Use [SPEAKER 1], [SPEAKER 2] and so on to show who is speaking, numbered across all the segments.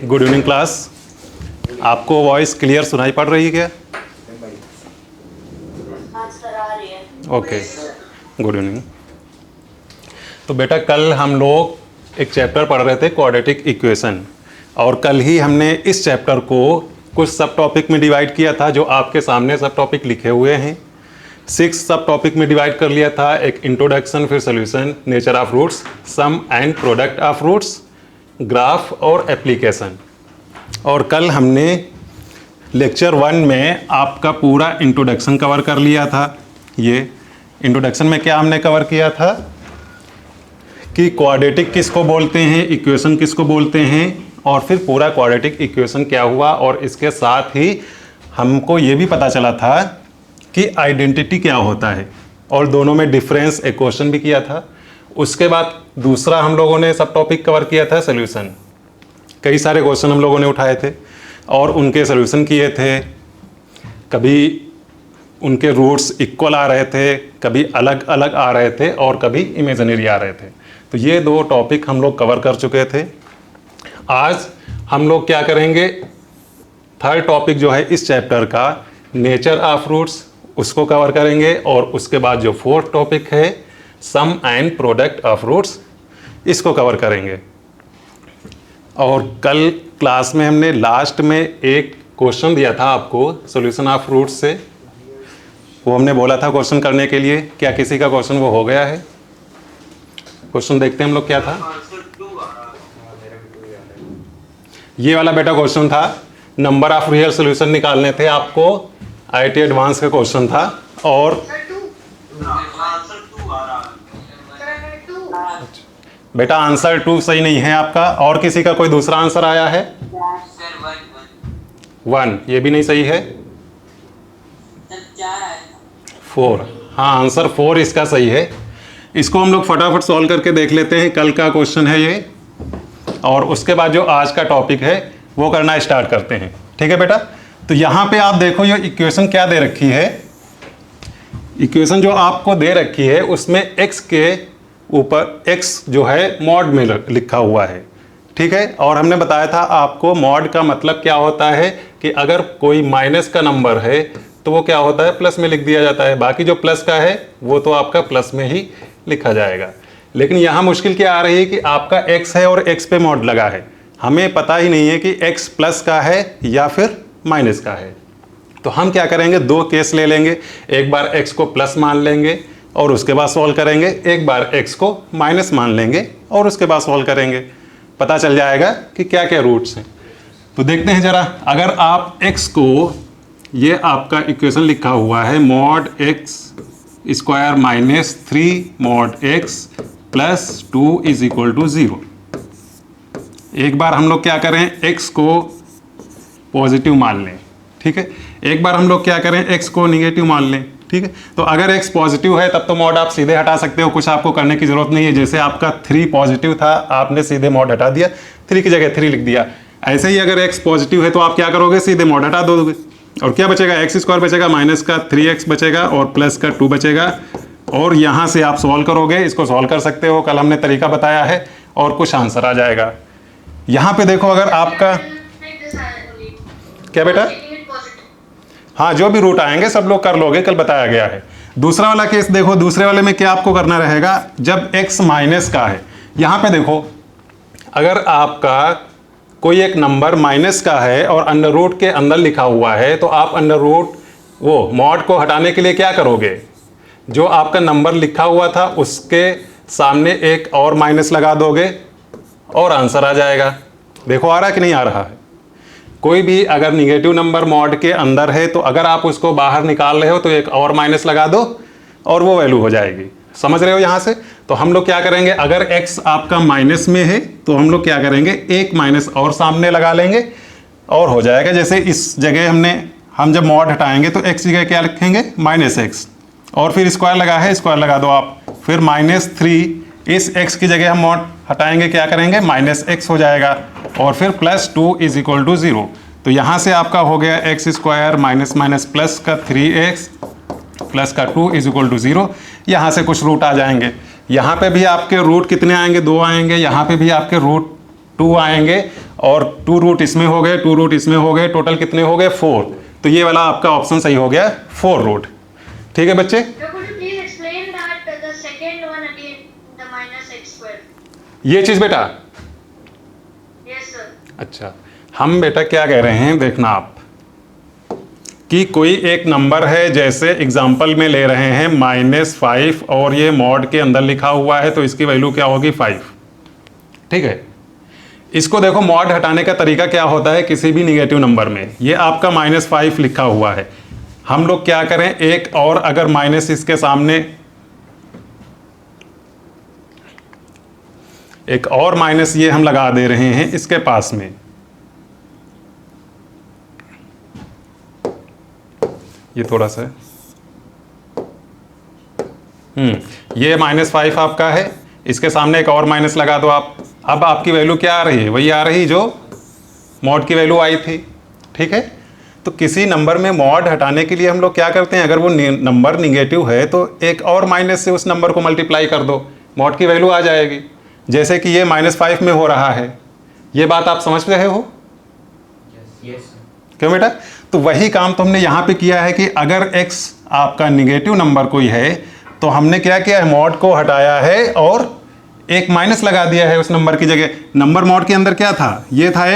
[SPEAKER 1] Good evening class. आपको voice clear सुनाई पड़ रही है क्या? Okay, good evening. तो बेटा कल हम लोग एक चैप्टर पढ़ रहे थे क्वाड्रेटिक इक्वेशन, और कल ही हमने इस चैप्टर को कुछ सब टॉपिक में डिवाइड किया था जो आपके सामने सब टॉपिक लिखे हुए हैं। 6 सब टॉपिक में डिवाइड कर लिया था। एक इंट्रोडक्शन, फिर solution, nature of roots, sum and product of roots, graph और एप्लीकेशन। और कल हमने लेक्चर 1 में आपका पूरा इंट्रोडक्शन कवर कर लिया था। ये इंट्रोडक्शन में क्या हमने कवर किया था कि क्वाड्रेटिक किसको बोलते हैं, इक्वेशन किसको बोलते हैं, और फिर पूरा क्वाड्रेटिक इक्वेशन क्या हुआ। और इसके साथ ही हमको ये भी पता चला था कि आइडेंटिटी क्या होता है, और दोनों में डिफरेंस इक्वेशन भी किया था। उसके बाद दूसरा हम लोगों ने सब टॉपिक कवर किया था सोल्यूशन। कई सारे क्वेश्चन हम लोगों ने उठाए थे और उनके सोल्यूशन किए थे। कभी उनके रूट्स इक्वल आ रहे थे, कभी अलग अलग आ रहे थे, और कभी इमेजिनरी आ रहे थे। तो ये 2 टॉपिक हम लोग कवर कर चुके थे। आज हम लोग क्या करेंगे, थर्ड टॉपिक जो है इस चैप्टर का, नेचर ऑफ रूट्स, उसको कवर करेंगे। और उसके बाद जो 4th टॉपिक है, सम एंड प्रोडक्ट ऑफ रूट्स, इसको कवर करेंगे। और कल क्लास में हमने लास्ट में एक क्वेश्चन दिया था आपको सॉल्यूशन ऑफ रूट्स से, वो हमने बोला था क्वेश्चन करने के लिए। क्या किसी का क्वेश्चन वो हो गया है? क्वेश्चन देखते हैं हम लोग क्या था। ये वाला बेटा क्वेश्चन था, नंबर ऑफ रियल सॉल्यूशन निकालने थे आपको, आईटी एडवांस का क्वेश्चन था। और बेटा आंसर 2 सही नहीं है आपका। और किसी का कोई दूसरा आंसर आया है? 1, ये भी नहीं सही है। 4, हाँ आंसर 4 इसका सही है। इसको हम लोग फटाफट सॉल्व करके देख लेते हैं। कल का क्वेश्चन है ये, और उसके बाद जो आज का टॉपिक है वो करना स्टार्ट करते हैं। ठीक है बेटा? तो यहाँ पे आप देखो ये इक्वेशन क्या दे रखी है। इक्वेशन जो आपको दे रखी है उसमें x के ऊपर x जो है मॉड में लिखा हुआ है। ठीक है? और हमने बताया था आपको मॉड का मतलब क्या होता है कि अगर कोई माइनस का नंबर है तो वो क्या होता है, प्लस में लिख दिया जाता है। बाकी जो प्लस का है वो तो आपका प्लस में ही लिखा जाएगा। लेकिन यहाँ मुश्किल क्या आ रही है कि आपका x है और x पे मॉड लगा है, हमें पता ही नहीं है कि x प्लस का है या फिर माइनस का है। तो हम क्या करेंगे, 2 केस ले लेंगे। एक बार x को प्लस मान लेंगे और उसके बाद सॉल्व करेंगे, एक बार x को माइनस मान लेंगे और उसके बाद सॉल्व करेंगे। पता चल जाएगा कि क्या क्या रूट्स हैं। तो देखते हैं जरा, अगर आप x को, ये आपका इक्वेशन लिखा हुआ है mod x square minus 3 mod x plus 2 is equal to 0। एक बार हम लोग क्या करें, x को पॉजिटिव मान लें। ठीक है? एक बार हम लोग क्या करें, x को निगेटिव मान लें। ठीक है? तो अगर x पॉजिटिव है तब तो मॉड आप सीधे हटा सकते हो, कुछ आपको करने की जरूरत नहीं है। जैसे आपका 3 पॉजिटिव था, आपने सीधे मॉड हटा दिया, 3 की जगह 3 लिख दिया। ऐसे ही अगर x पॉजिटिव है तो आप क्या करोगे, सीधे मॉड हटा दोगे, और क्या बचेगा, एक्स स्क्वायर बचेगा, माइनस का 3x बचेगा और प्लस का 2 बचेगा। और यहाँ से आप सॉल्व करोगे, इसको सॉल्व कर सकते हो, कल हमने तरीका बताया है, और कुछ आंसर आ जाएगा। यहाँ पे देखो, अगर आपका क्या बेटा, हाँ जो भी रूट आएंगे सब लोग कर लोगे, कल बताया गया है। दूसरा वाला केस देखो, दूसरे वाले में क्या आपको करना रहेगा, जब x माइनस का है, यहाँ पे देखो अगर आपका कोई एक नंबर माइनस का है और अंडर रूट के अंदर लिखा हुआ है, तो आप अंडर रूट वो मॉड को हटाने के लिए क्या करोगे, जो आपका नंबर लिखा हुआ था उसके सामने एक और माइनस लगा दोगे और आंसर आ जाएगा। देखो आ रहा है कि नहीं आ रहा है। कोई भी अगर निगेटिव नंबर मॉड के अंदर है तो अगर आप उसको बाहर निकाल रहे हो तो एक और माइनस लगा दो और वो वैल्यू हो जाएगी। समझ रहे हो यहाँ से? तो हम लोग क्या करेंगे, अगर x आपका माइनस में है तो हम लोग क्या करेंगे, एक माइनस और सामने लगा लेंगे और हो जाएगा। जैसे इस जगह हम जब मॉड हटाएंगे तो x जगह क्या लिखेंगे, -x, और फिर स्क्वायर लगा है, स्क्वायर लगा दो आप, फिर -3, इस x की जगह हम मॉड हटाएंगे, क्या करेंगे, -x हो जाएगा, और फिर +2 इज इक्वल टू 0। तो यहाँ से आपका हो गया x square minus minus plus का 3x प्लस का 2 इज इक्वल टू 0। यहाँ से कुछ रूट आ जाएंगे। यहाँ पे भी आपके रूट कितने आएंगे, 2 आएंगे। यहाँ पे भी आपके रूट 2 आएंगे और 2 रूट इसमें हो गए, 2 रूट इसमें हो गए, टोटल कितने हो गए 4। तो ये वाला आपका ऑप्शन सही हो गया 4 रूट। ठीक है बच्चे, ये चीज बेटा। अच्छा, हम बेटा क्या कह रहे हैं देखना आप, कि कोई एक नंबर है, जैसे एग्जाम्पल में ले रहे हैं -5 और ये मॉड के अंदर लिखा हुआ है तो इसकी वैल्यू क्या होगी 5। ठीक है, इसको देखो मॉड हटाने का तरीका क्या होता है किसी भी निगेटिव नंबर में। ये आपका -5 लिखा हुआ है, हम लोग क्या करें एक और अगर माइनस इसके सामने एक और माइनस ये हम लगा दे रहे हैं इसके पास में, ये थोड़ा सा ये -5 आपका है, इसके सामने एक और माइनस लगा दो आप। अब आपकी वैल्यू क्या आ रही है, वही आ रही जो मॉड की वैल्यू आई थी। ठीक है, तो किसी नंबर में मॉड हटाने के लिए हम लोग क्या करते हैं, अगर वो नंबर निगेटिव है तो एक और माइनस से उस नंबर को मल्टीप्लाई कर दो, मॉड की वैल्यू आ जाएगी। जैसे कि ये -5 में हो रहा है, ये बात आप समझ रहे हो? क्यों बेटा? तो वही काम तो हमने यहाँ पे किया है कि अगर x आपका निगेटिव नंबर कोई है तो हमने क्या किया है, मॉड को हटाया है और एक माइनस लगा दिया है उस नंबर की जगह। नंबर मॉड के अंदर क्या था, ये था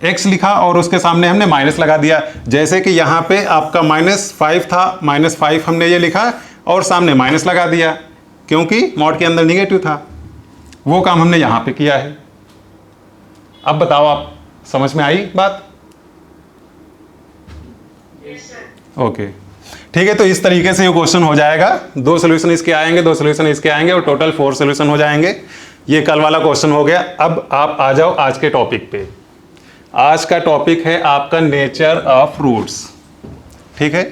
[SPEAKER 1] x लिखा और उसके सामने हमने माइनस लगा दिया। जैसे कि यहाँ पे आपका -5 था, -5 हमने ये लिखा और सामने माइनस लगा दिया क्योंकि मॉड के अंदर निगेटिव था। वो काम हमने यहाँ पे किया है। अब बताओ आप, समझ में आई बात? ओके ठीक है, तो इस तरीके से ये क्वेश्चन हो जाएगा। 2 सोल्यूशन इसके आएंगे, 2 सोल्यूशन इसके आएंगे और टोटल 4 सोल्यूशन हो जाएंगे। ये कल वाला क्वेश्चन हो गया। अब आप आ जाओ आज के टॉपिक पे। आज का टॉपिक है आपका नेचर ऑफ रूट्स। ठीक है,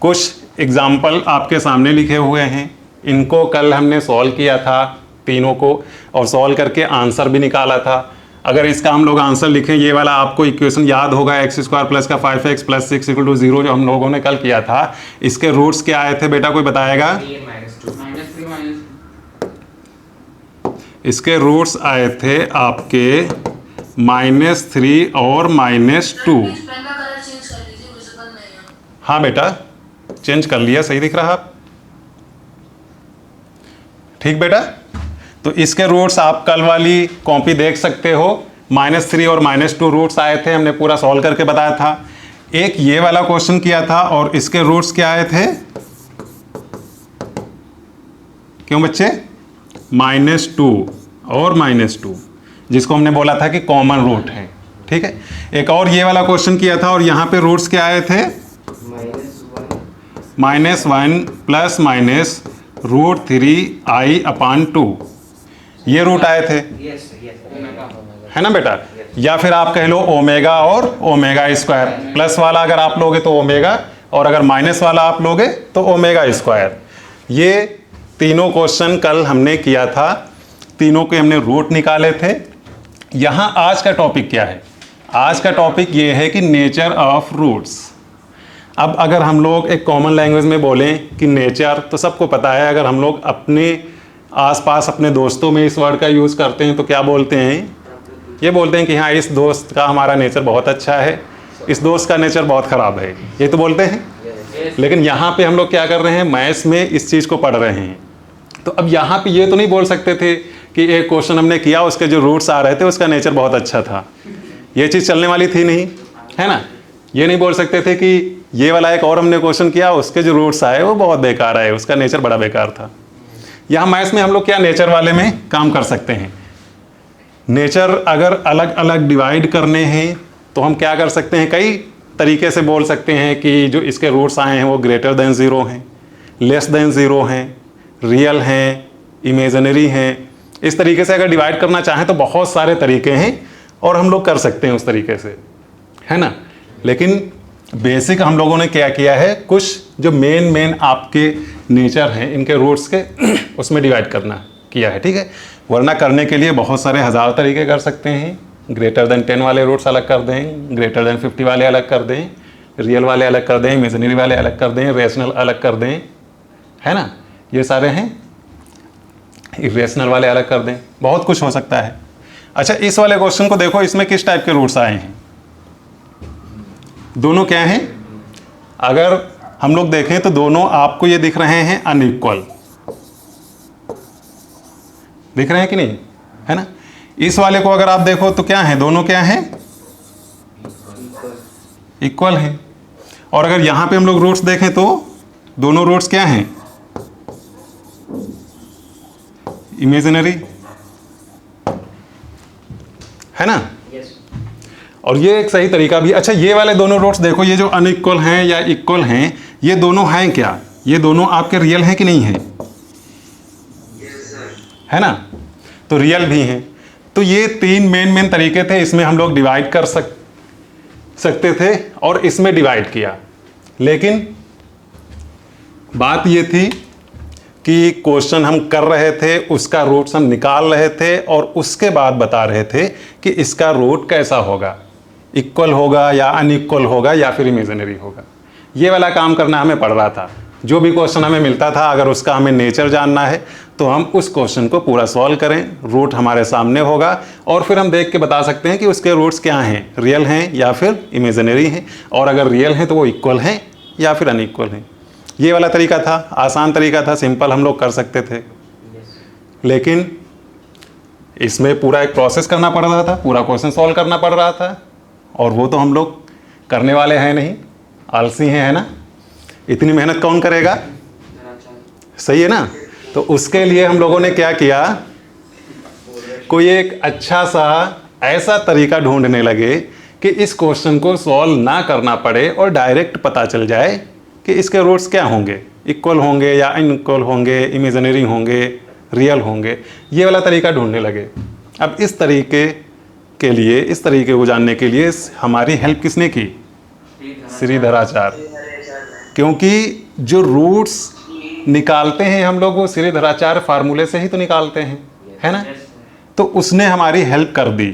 [SPEAKER 1] कुछ एग्जाम्पल आपके सामने लिखे हुए हैं, इनको कल हमने सॉल्व किया था तीनों को, और सॉल्व करके आंसर भी निकाला था। अगर इसका हम लोग आंसर लिखें, ये वाला आपको इक्वेशन याद होगा, x² प्लस का 5x प्लस 6 = 0 जो हम लोगों ने कल किया था। इसके रूट्स क्या आए थे बेटा, कोई बताएगा? इसके रूट्स आए थे आपके -3 और -2। हाँ बेटा, चेंज कर लिया, सही दिख रहा आप? ठीक बेटा, तो इसके रूट्स आप कल वाली कॉपी देख सकते हो। -3 और -2 रूट्स आए थे, हमने पूरा सॉल्व करके बताया था। एक ये वाला क्वेश्चन किया था और इसके रूट्स क्या आए थे, क्यों बच्चे? -2 और -2, जिसको हमने बोला था कि कॉमन रूट है। ठीक है, एक और ये वाला क्वेश्चन किया था और यहां पे रूट्स क्या आए थे, -1 प्लस माइनस √3i/2, ये रूट आए थे। है ना बेटा? या फिर आप कह लो ओमेगा और ओमेगा²। प्लस वाला अगर आप लोगे तो ओमेगा, और अगर माइनस वाला आप लोगे तो ओमेगा²। ये तीनों क्वेश्चन कल हमने किया था, तीनों के हमने रूट निकाले थे। यहाँ आज का टॉपिक क्या है? आज का टॉपिक ये है कि नेचर ऑफ रूट्स। अब अगर हम लोग एक कॉमन लैंग्वेज में बोलें कि नेचर, तो सबको पता है। अगर हम लोग अपने आसपास अपने दोस्तों में इस वर्ड का यूज़ करते हैं तो क्या बोलते हैं? ये बोलते हैं कि हाँ, इस दोस्त का हमारा नेचर बहुत अच्छा है, इस दोस्त का नेचर बहुत ख़राब है, ये तो बोलते हैं। लेकिन यहाँ पे हम लोग क्या कर रहे हैं, मैथ्स में इस चीज़ को पढ़ रहे हैं। तो अब यहाँ पे ये तो नहीं बोल सकते थे कि एक क्वेश्चन हमने किया, उसके जो रूट्स आ रहे थे उसका नेचर बहुत अच्छा था, ये चीज़ चलने वाली थी नहीं, है ना? ये नहीं बोल सकते थे कि ये वाला एक और हमने क्वेश्चन किया, उसके जो रूट्स आए वो बहुत बेकार आए, उसका नेचर बड़ा बेकार था। यहाँ मैथ्स में हम लोग क्या नेचर वाले में काम कर सकते हैं। नेचर अगर अलग अलग डिवाइड करने हैं तो हम क्या कर सकते हैं, कई तरीके से बोल सकते हैं कि जो इसके रूट्स आए हैं वो ग्रेटर देन 0 हैं, लेस देन 0 हैं, रियल हैं, इमेजिनरी हैं। इस तरीके से अगर डिवाइड करना चाहें तो बहुत सारे तरीके हैं और हम लोग कर सकते हैं उस तरीके से, है ना? लेकिन बेसिक हम लोगों ने क्या किया है, कुछ जो मेन आपके नेचर हैं इनके रूट्स के उसमें डिवाइड करना किया है। ठीक है, वरना करने के लिए बहुत सारे हज़ार तरीके कर सकते हैं। ग्रेटर देन 10 वाले रूट्स अलग कर दें, ग्रेटर देन 50 वाले अलग कर दें, रियल वाले अलग कर दें, इमेजिनरी वाले अलग कर दें, रेशनल अलग कर दें, है ना? ये सारे हैं। इरेशनल वाले अलग कर दें, बहुत कुछ हो सकता है। अच्छा, इस वाले क्वेश्चन को देखो, इसमें किस टाइप के रूट्स आए हैं? दोनों क्या हैं? अगर हम लोग देखें तो दोनों आपको ये दिख रहे हैं अनइक्वल, दिख रहे हैं कि नहीं, है ना? इस वाले को अगर आप देखो तो क्या है, दोनों क्या हैं? इक्वल हैं। और अगर यहां पे हम लोग रूट्स देखें तो दोनों रूट्स क्या हैं? इमेजिनरी, है ना? और ये एक सही तरीका भी। अच्छा, ये वाले दोनों रूट्स देखो, ये जो अनइक्वल हैं या इक्वल हैं, ये दोनों हैं क्या? ये दोनों आपके रियल हैं कि नहीं हैं? है ना? तो रियल भी हैं। तो ये तीन मेन तरीके थे, इसमें हम लोग डिवाइड कर सकते थे और इसमें डिवाइड किया। लेकिन बात ये थी कि क्वेश्चन हम कर रहे थे, उसका रूट्स हम निकाल रहे थे और उसके बाद बता रहे थे कि इसका रूट कैसा होगा, इक्वल होगा या अनइक्वल होगा या फिर इमेजिनरी होगा। ये वाला काम करना हमें पड़ रहा था। जो भी क्वेश्चन हमें मिलता था, अगर उसका हमें नेचर जानना है तो हम उस क्वेश्चन को पूरा सॉल्व करें, रूट हमारे सामने होगा और फिर हम देख के बता सकते हैं कि उसके रूट्स क्या हैं, रियल हैं या फिर इमेजिनरी हैं, और अगर रियल हैं तो वो इक्वल हैं या फिर अनइक्वल हैं। ये वाला तरीका था, आसान तरीका था, सिंपल हम लोग कर सकते थे। लेकिन इसमें पूरा एक प्रोसेस करना पड़ रहा था, पूरा क्वेश्चन सॉल्व करना पड़ रहा था, और वो तो हम लोग करने वाले हैं नहीं, आलसी हैं, है ना? इतनी मेहनत कौन करेगा? सही है ना? तो उसके लिए हम लोगों ने क्या किया, कोई एक अच्छा सा ऐसा तरीका ढूंढने लगे कि इस क्वेश्चन को सॉल्व ना करना पड़े और डायरेक्ट पता चल जाए कि इसके रूट्स क्या होंगे, इक्वल होंगे या अनइक्वल होंगे, इमेजिनरी होंगे, रियल होंगे। ये वाला तरीका ढूंढने लगे। अब इस तरीके के लिए, इस तरीके को जानने के लिए हमारी हेल्प किसने की? श्रीधराचार्य। क्योंकि जो रूट्स निकालते हैं हम लोग, वो श्रीधराचार्य फार्मूले से ही तो निकालते हैं, है ना? तो उसने हमारी हेल्प कर दी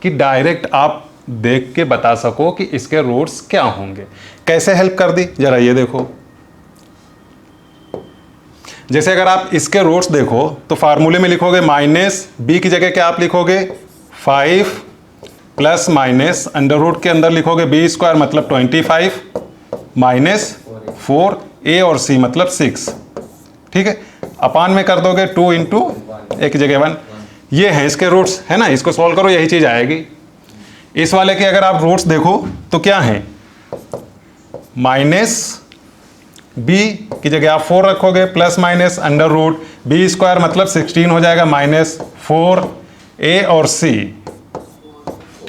[SPEAKER 1] कि डायरेक्ट आप देख के बता सको कि इसके रूट्स क्या होंगे। कैसे हेल्प कर दी, जरा ये देखो। जैसे अगर आप इसके रूट्स देखो तो फार्मूले में लिखोगे माइनस बी की जगह क्या आप लिखोगे 5 प्लस माइनस अंडर रूट के अंदर लिखोगे बी स्क्वायर मतलब 25 माइनस 4 ए और सी मतलब 6, ठीक है? अपान में कर दोगे 2 इंटू एक जगह 1। ये है इसके रूट्स, है ना? इसको सॉल्व करो, यही चीज आएगी। इस वाले के अगर आप रूट्स देखो तो क्या है, माइनस बी की जगह आप 4 रखोगे plus minus under root b square मतलब 16 हो जाएगा माइनस 4 ए और सी,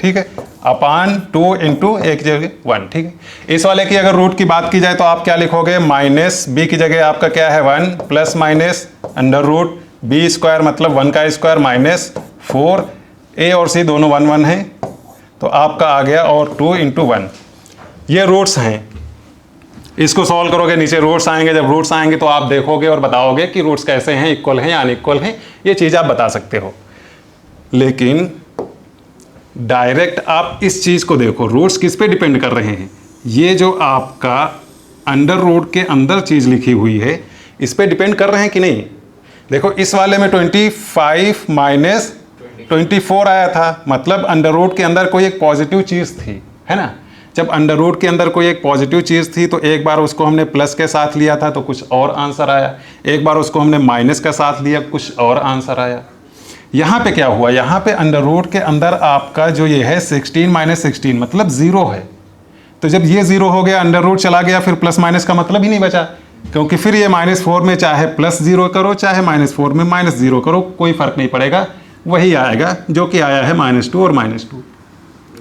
[SPEAKER 1] ठीक है? अपान 2 इंटू एक जगह 1, ठीक है? इस वाले की अगर रूट की बात की जाए तो आप क्या लिखोगे, माइनस बी की जगह आपका क्या है 1 plus minus under root b square मतलब 1 का स्क्वायर माइनस 4 ए और सी दोनों 1 1 है, तो आपका आ गया और 2 इंटू 1। ये रूट्स हैं। इसको सॉल्व करोगे, नीचे रूट्स आएंगे। जब रूट्स आएंगे तो आप देखोगे और बताओगे कि रूट्स कैसे हैं, इक्वल हैं या अनइक्वल हैं। ये चीज़ आप बता सकते हो। लेकिन डायरेक्ट आप इस चीज़ को देखो, रूट्स किस पे डिपेंड कर रहे हैं? ये जो आपका अंडर रूट के अंदर चीज़ लिखी हुई है, इस पे डिपेंड कर रहे हैं कि नहीं? देखो इस वाले में 25 माइनस 24 आया था, मतलब अंडर रूट के अंदर कोई एक पॉजिटिव चीज़ थी, है ना? जब अंडर रूट के अंदर कोई एक पॉजिटिव चीज़ थी तो एक बार उसको हमने प्लस के साथ लिया था तो कुछ और आंसर आया, एक बार उसको हमने माइनस का साथ लिया, कुछ और आंसर आया। यहाँ पे क्या हुआ, यहाँ पे अंडर रूट के अंदर आपका जो ये है 16 माइनस 16 मतलब 0 है। तो जब ये 0 हो गया, अंडर रूट चला गया, फिर प्लस माइनस का मतलब ही नहीं बचा, क्योंकि फिर ये -4 में चाहे प्लस 0 करो चाहे -4 में -0 करो, कोई फर्क नहीं पड़ेगा, वही आएगा जो कि आया है -2 और -2।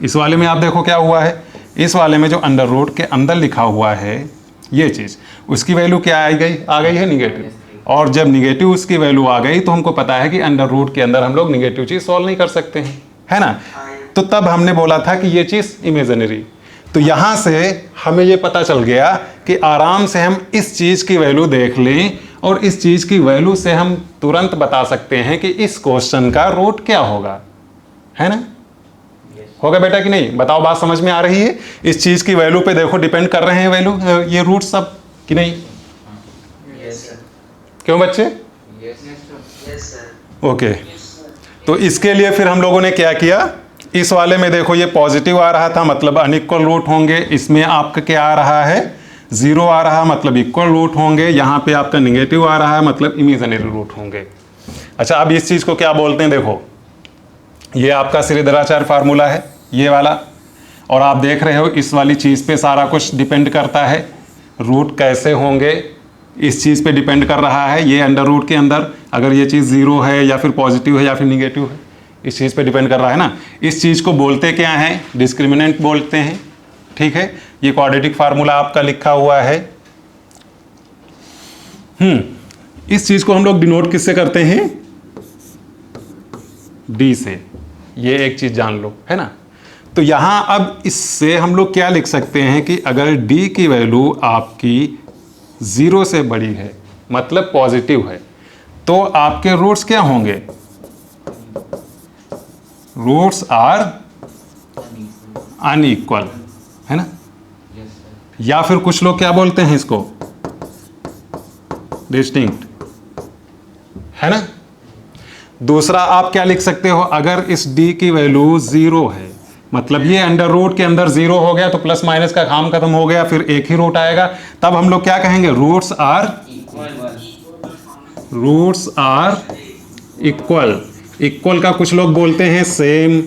[SPEAKER 1] इस वाले में आप देखो क्या हुआ है, इस वाले में जो अंडर रूट के अंदर लिखा हुआ है ये चीज़, उसकी वैल्यू क्या आ गई है निगेटिव। और जब निगेटिव उसकी वैल्यू आ गई तो हमको पता है कि अंडर रूट के अंदर हम लोग निगेटिव चीज़ सॉल्व नहीं कर सकते हैं, है ना? तो तब हमने बोला था कि ये चीज़ इमेजिनरी। तो यहाँ से हमें ये पता चल गया कि आराम से हम इस चीज़ की वैल्यू देख लें और इस चीज़ की वैल्यू से हम तुरंत बता सकते हैं कि इस क्वेश्चन का रूट क्या होगा, है ना? होगा बेटा कि नहीं? बताओ, बात समझ में आ रही है? इस चीज़ की वैल्यू पे देखो डिपेंड कर रहे हैं वैल्यू, ये रूट सब कि नहीं? क्यों बच्चे? ओके, तो इसके लिए फिर हम लोगों ने क्या किया, इस वाले में देखो ये पॉजिटिव आ रहा था मतलब अनइक्वल रूट होंगे, इसमें आपका क्या आ रहा है 0 आ रहा मतलब इक्वल रूट होंगे, यहाँ पे आपका निगेटिव आ रहा है मतलब इमेजिनरी रूट होंगे। अच्छा अब इस चीज़ को क्या बोलते हैं, देखो ये आपका श्रीधराचार्य फार्मूला है ये वाला, और आप देख रहे हो इस वाली चीज़ पे सारा कुछ डिपेंड करता है, रूट कैसे होंगे इस चीज़ पे डिपेंड कर रहा है। ये अंडर रूट के अंदर अगर ये चीज़ 0 है या फिर पॉजिटिव है या फिर निगेटिव है, इस चीज़ पे डिपेंड कर रहा है ना। इस चीज़ को बोलते क्या हैं, डिस्क्रिमिनेंट बोलते हैं, ठीक है। ये क्वाड्रेटिक फार्मूला आपका लिखा हुआ है। इस चीज़ को हम लोग डिनोट किससे करते हैं, डी से, ये एक चीज़ जान लो, है ना। तो यहाँ अब इससे हम लोग क्या लिख सकते हैं कि अगर डी की वैल्यू आपकी 0 से बड़ी है मतलब पॉजिटिव है, तो आपके रूट्स क्या होंगे, रूट्स आर अनइक्वल, है ना। या फिर कुछ लोग क्या बोलते हैं इसको, डिस्टिंक्ट, है ना। दूसरा आप क्या लिख सकते हो, अगर इस d की वैल्यू 0 है मतलब ये अंडर रूट के अंदर 0 हो गया तो प्लस माइनस का काम खत्म हो गया, फिर एक ही रूट आएगा, तब हम लोग क्या कहेंगे, रूट्स आर इक्वल। इक्वल का कुछ लोग बोलते हैं सेम,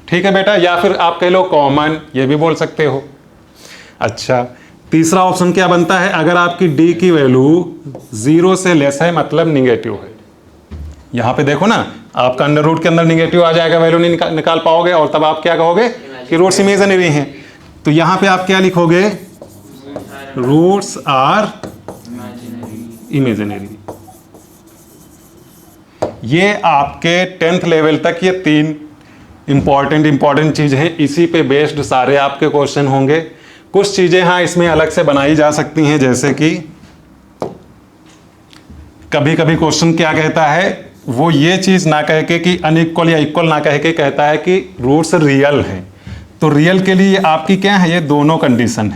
[SPEAKER 1] ठीक है बेटा, या फिर आप कह लो कॉमन, ये भी बोल सकते हो। अच्छा तीसरा ऑप्शन क्या बनता है, अगर आपकी d की वैल्यू 0 से लेस है मतलब निगेटिव है। यहां पे देखो ना आपका अंडर रूट के अंदर निगेटिव आ जाएगा, वैल्यू नहीं निकाल पाओगे, और तब आप क्या कहोगे कि रूट्स इमेजिनरी हैं। तो यहां पे आप क्या लिखोगे, रूट्स आर इमेजिनरी। ये आपके 10th लेवल तक ये 3 इंपॉर्टेंट चीज़ हैं, इसी पे बेस्ड सारे आपके क्वेश्चन होंगे। कुछ चीज़ें हाँ इसमें अलग से बनाई जा सकती हैं, जैसे कि कभी कभी क्वेश्चन क्या कहता है, वो ये चीज़ ना कह के कि अनइक्वल या इक्वल ना कह के कहता है कि रूट्स रियल हैं। तो रियल के लिए आपकी क्या है, ये दोनों कंडीशन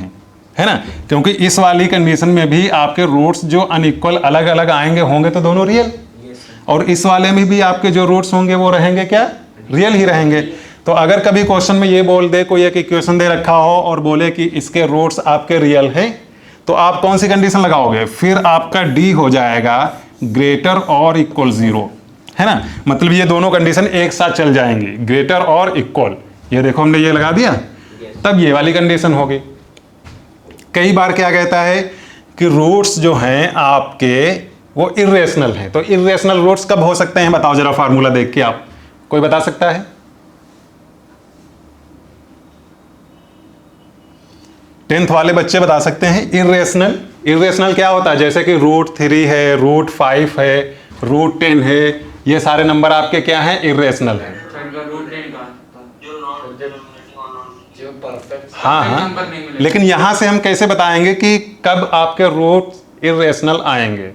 [SPEAKER 1] है ना, क्योंकि इस वाली कंडीशन में भी आपके रूट्स जो अनइक्वल अलग अलग आएंगे होंगे तो दोनों रियल, और इस वाले में भी आपके जो रूट्स होंगे वो रहेंगे क्या, रियल ही रहेंगे। तो अगर कभी क्वेश्चन में ये बोल दे, कोई एक इक्वेशन दे रखा हो और बोले कि इसके रूट्स आपके रियल हैं, तो आप कौन सी कंडीशन लगाओगे, फिर आपका डी हो जाएगा ग्रेटर और इक्वल 0, है ना। मतलब ये दोनों कंडीशन एक साथ चल जाएंगी, ग्रेटर और इक्वल। ये देखो हमने ये लगा दिया, तब ये वाली कंडीशन होगी। कई बार क्या कहता है कि रूट्स जो हैं आपके वो इर्रेशनल हैं, तो इर्रेशनल रूट्स कब हो सकते हैं, बताओ जरा फार्मूला देख के, आप कोई बता सकता है। 10th वाले बच्चे बता सकते हैं। इर्रेशनल क्या होता है, जैसे कि √3 है, √5 है, √10 है, ये सारे नंबर आपके क्या हैं, इर्रेशनल है। हाँ, लेकिन यहां से हम कैसे बताएंगे कि कब आपके रूट इर्रेशनल आएंगे।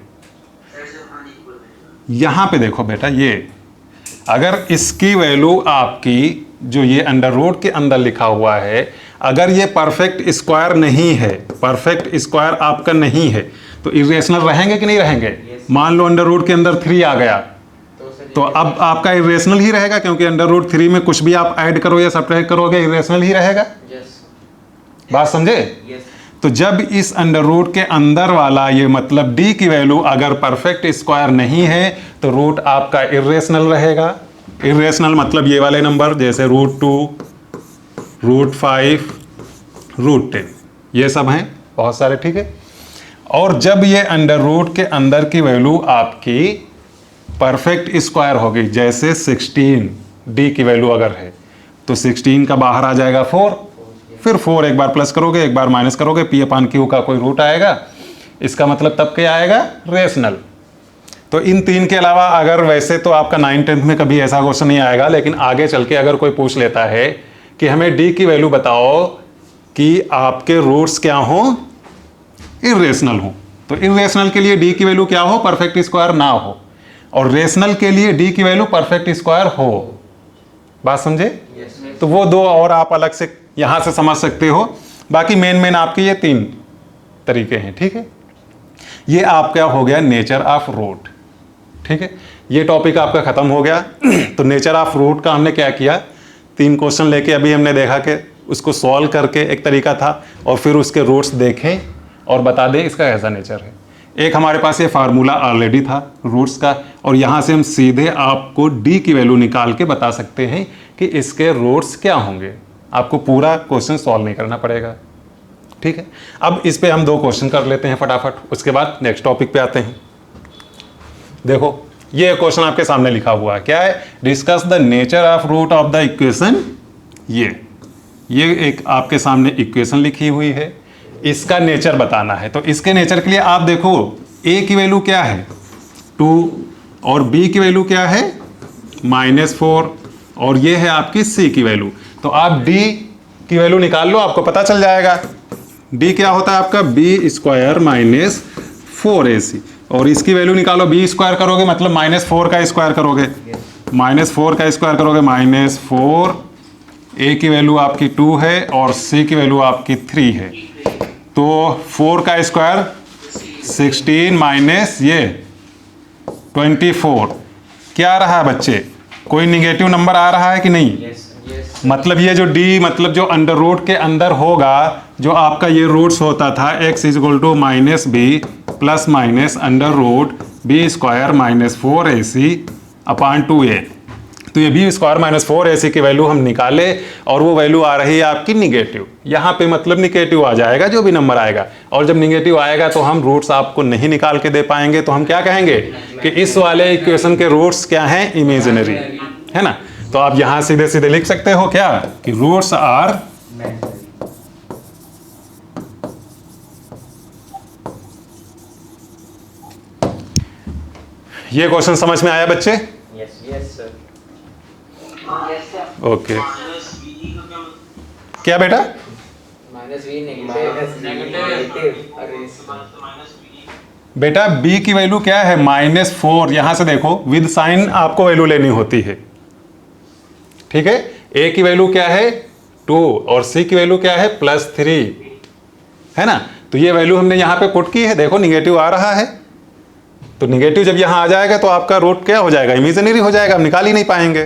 [SPEAKER 1] यहां पे देखो बेटा, ये अगर इसकी वैल्यू आपकी जो ये अंडर रूट के अंदर लिखा हुआ है, अगर ये परफेक्ट स्क्वायर नहीं है, परफेक्ट स्क्वायर आपका नहीं है, तो इर्रेशनल रहेंगे कि नहीं रहेंगे। मान लो अंडर रूट के अंदर 3 आ गया, तो अब आपका इर्रेशनल ही रहेगा, क्योंकि अंडर रूट 3 में कुछ भी आप ऐड करो या सब्ट्रैक्ट करोगे इर्रेशनल ही रहेगा। बात समझे। तो जब इस अंडर रूट के अंदर वाला ये मतलब d की वैल्यू अगर परफेक्ट स्क्वायर नहीं है, तो रूट आपका इर्रेशनल रहेगा। इर्रेशनल मतलब ये वाले नंबर, जैसे √2, √5, √10, ये सब हैं बहुत सारे, ठीक है। और जब ये अंडर रूट के अंदर की वैल्यू आपकी परफेक्ट स्क्वायर होगी, जैसे 16 d की वैल्यू अगर है, तो 16 का बाहर आ जाएगा 4, फिर 4 एक बार प्लस करोगे एक बार माइनस करोगे, P/Q का कोई रूट आएगा, इसका मतलब तब क्या आएगा, रेशनल। तो इन 3 के अलावा अगर वैसे तो आपका 9th 10th में कभी ऐसा क्वेश्चन नहीं आएगा, लेकिन आगे चल के अगर कोई पूछ लेता है कि हमें d की वैल्यू बताओ कि आपके रूट्स क्या हो, इर्रेशनल हो, तो इर्रेशनल के लिए d की वैल्यू क्या हो, परफेक्ट स्क्वायर ना हो, और रेशनल के लिए d की वैल्यू परफेक्ट स्क्वायर हो। बात समझे। तो वो दो और आप अलग से यहां से समझ सकते हो, बाकी मेन आपके ये 3 तरीके हैं, ठीक है। ये आपका हो गया नेचर ऑफ रूट। ठीक है, ये टॉपिक आपका ख़त्म हो गया। तो नेचर ऑफ रूट का हमने क्या किया, 3 क्वेश्चन लेके अभी हमने देखा कि उसको सॉल्व करके एक तरीका था, और फिर उसके रूट्स देखें और बता दें इसका कैसा नेचर है। एक हमारे पास ये फार्मूला ऑलरेडी था रूट्स का, और यहाँ से हम सीधे आपको डी की वैल्यू निकाल के बता सकते हैं कि इसके रूट्स क्या होंगे। आपको पूरा क्वेश्चन सॉल्व नहीं करना पड़ेगा। ठीक है, अब इस पे हम 2 क्वेश्चन कर लेते हैं फटाफट, उसके बाद नेक्स्ट टॉपिक पे आते हैं। देखो ये क्वेश्चन आपके सामने लिखा हुआ है, क्या है, discuss the nature of root of the equation. ये एक आपके सामने इक्वेशन लिखी हुई है, इसका नेचर बताना है। तो इसके नेचर के लिए आप देखो a की वैल्यू क्या है 2 और b की वैल्यू क्या है -4 और ये है आपकी c की वैल्यू। तो आप d की वैल्यू निकाल लो, आपको पता चल जाएगा। d क्या होता है आपका b² - 4ac, और इसकी वैल्यू निकालो, b² करोगे मतलब -4 का स्क्वायर करोगे, -4 का स्क्वायर करोगे -4, a की वैल्यू आपकी 2 है और c की वैल्यू आपकी 3 है। तो 4 का स्क्वायर 16 माइनस ये 24 क्या आ रहा है बच्चे, कोई निगेटिव नंबर आ रहा है कि नहीं?
[SPEAKER 2] yes.
[SPEAKER 1] मतलब ये जो d मतलब जो अंडर रूट के अंदर होगा, जो आपका ये रूट्स होता था x = -b plus minus under root b² - 4ac upon 2a। तो ये b² - 4ac की वैल्यू हम निकाले और वो वैल्यू आ रही है आपकी निगेटिव। यहाँ पे मतलब निगेटिव आ जाएगा जो भी नंबर आएगा, और जब निगेटिव आएगा तो हम रूट्स आपको नहीं निकाल के दे पाएंगे। तो हम क्या कहेंगे कि इस वाले इक्वेशन के रूट्स क्या हैं, इमेजिनरी है ना। तो आप यहाँ सीधे सीधे लिख सकते हो क्या कि रूट्स आर ये क्वेश्चन समझ में आया बच्चे?
[SPEAKER 2] yes sir.
[SPEAKER 1] ओके क्या बेटा? बेटा b की वैल्यू क्या है -4, यहां से देखो विद साइन आपको वैल्यू लेनी होती है। ठीक है, a की वैल्यू क्या है 2 और c की वैल्यू क्या है +3 है ना। तो ये वैल्यू हमने यहाँ पे पुट की है, देखो निगेटिव आ रहा है। तो निगेटिव जब यहाँ आ जाएगा तो आपका रूट क्या हो जाएगा, इमेजिनरी हो जाएगा, हम निकाल ही नहीं पाएंगे।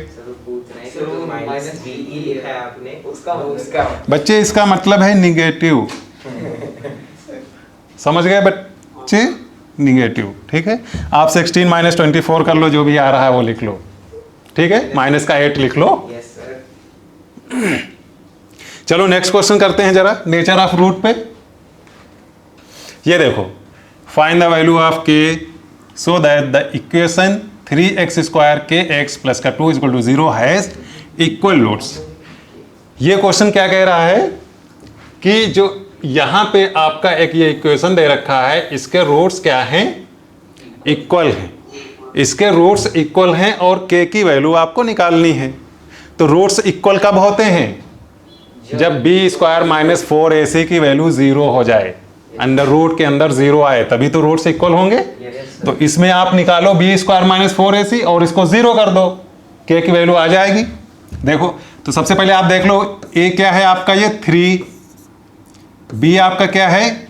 [SPEAKER 1] बच्चे इसका मतलब है निगेटिव, समझ गए बच्चे, निगेटिव। ठीक है, आप 16 - 24 कर लो, जो भी आ रहा है वो लिख लो। ठीक है, माइनस का 8 लिख लो। चलो नेक्स्ट क्वेश्चन करते हैं जरा नेचर ऑफ रूट पे। ये देखो, find the value of k so that the equation 3x² kx + 2 = 0 has equal roots. ये क्वेश्चन क्या कह रहा है कि जो यहाँ पे आपका एक ये इक्वेशन दे रखा है, इसके रूट्स क्या हैं, इक्वल हैं। इसके रूट्स इक्वल हैं और k की वैल्यू आपको निकालनी है। तो रूट्स इक्वल कब होते हैं, जब b² - 4ac की वैल्यू 0 हो जाए, अंडर रूट के अंदर 0 आए, तभी तो रूट्स इक्वल होंगे। तो इसमें आप निकालो b² - 4ac और इसको 0 कर दो, k की वैल्यू आ जाएगी। देखो तो सबसे पहले आप देख लो a क्या है आपका ये 3, b आपका क्या है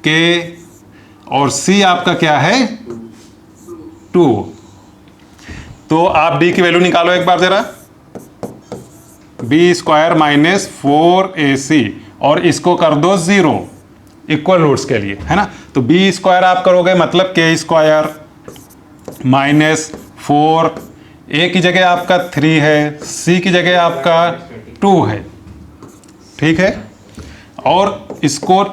[SPEAKER 1] k और c आपका क्या है 2। तो आप d की वैल्यू निकालो एक बार जरा, b² - 4ac और इसको कर दो 0 इक्वल रूट्स के लिए, है ना। तो b² आप करोगे मतलब k² - 4, a की जगह आपका 3 है, c की जगह आपका 2 है। ठीक है, और इसको